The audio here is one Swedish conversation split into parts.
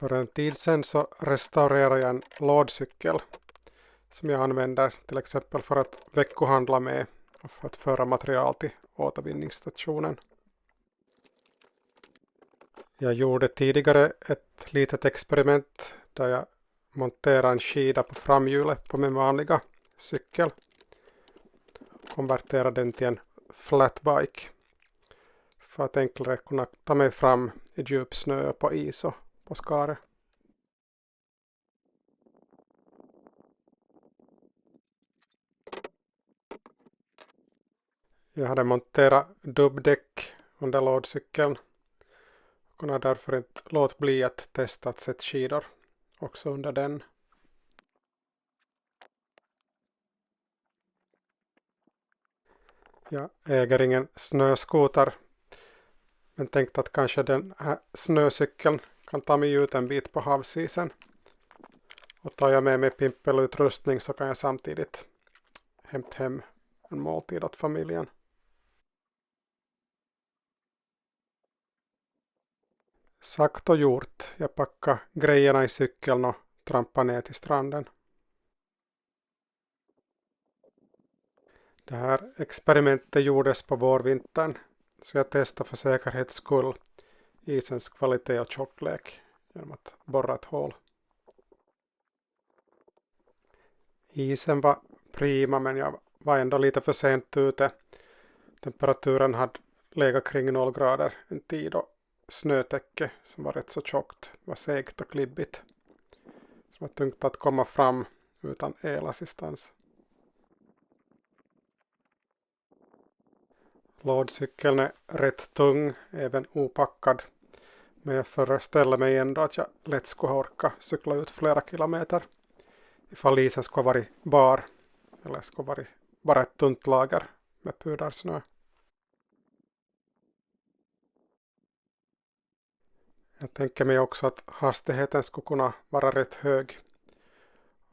För en tid sedan så restaurerade jag en lådcykel som jag använder till exempel för att veckohandla med och för att föra material till återvinningsstationen. Jag gjorde tidigare ett litet experiment där jag monterade en skida på framhjulet på min vanliga cykel. Konverterade den till en flatbike för att enklare kunna ta mig fram i djup snö, på is och på skare. Jag hade monterat dubbdäck under lådcykeln och kunde därför inte låta bli att testa att sätta skidor också under den. Jag äger ingen snöskoter men tänkte att kanske den här snöcykeln kan ta mig ut en bit på havsisen. Och tar jag med mig pimpelutrustning så kan jag samtidigt hämta hem en måltid åt familjen. Sagt och gjort. Jag packade grejerna i cykeln och trampade ner till stranden. Det här experimentet gjordes på vårvintern så jag testade för säkerhets skull isens kvalitet och tjocklek genom att borra ett hål. Isen var prima men jag var ändå lite för sent ute. Temperaturen hade legat kring 0 grader en tid och snötäcke som var rätt så tjockt var segt och klibbigt. Så var tungt att komma fram utan elassistans. Lådcykeln är rätt tung, även opackad. Men jag föreställer mig ändå att jag lätt skulle orka cykla ut flera kilometer. Ifall isen skulle varit bar eller skulle varit bara ett tunt lager med pudersnö. Jag tänker mig också att hastigheten skulle kunna vara rätt hög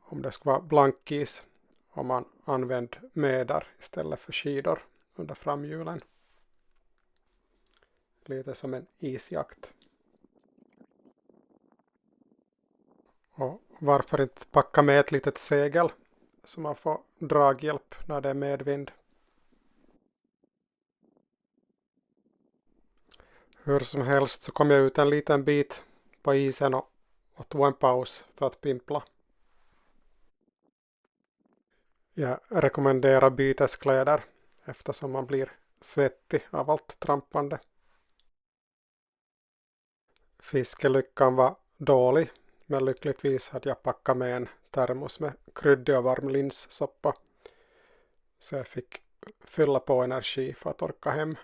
om det skulle vara blankis om man använder medar istället för skidor under framhjulen. Lite som en isjakt. Och varför inte packa med ett litet segel så man får draghjälp när det är medvind. Hur som helst så kom jag ut en liten bit på isen och tog en paus för att pimpla. Jag rekommenderar byteskläder eftersom man blir svettig av allt trampande. Fiskelyckan var dålig men lyckligtvis hade jag packat med en termos med kryddig och varm linssoppa så jag fick fylla på energi för att orka hem.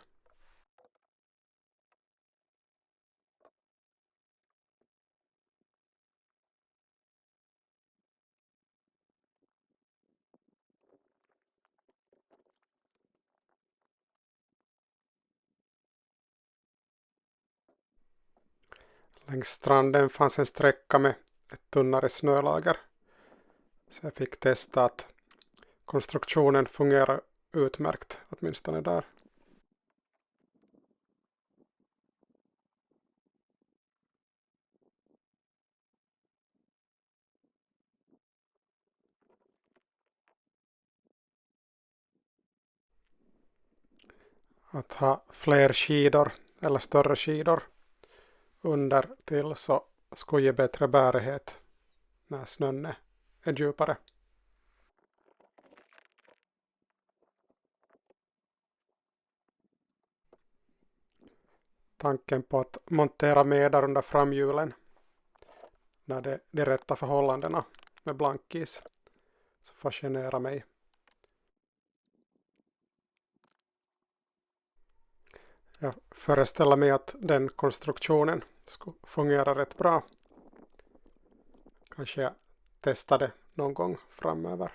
Längs stranden fanns en sträcka med ett tunnare snölager. Så jag fick testa att konstruktionen fungerar utmärkt, åtminstone där. Att ha fler skidor eller större skidor under till så skulle ge bättre bärighet när snön är djupare. Tanken på att montera medar under framhjulen när det är de rätta förhållandena med blankis så fascinerar mig. Jag föreställer mig att den konstruktionen skulle fungera rätt bra. Kanske jag testar det någon gång framöver.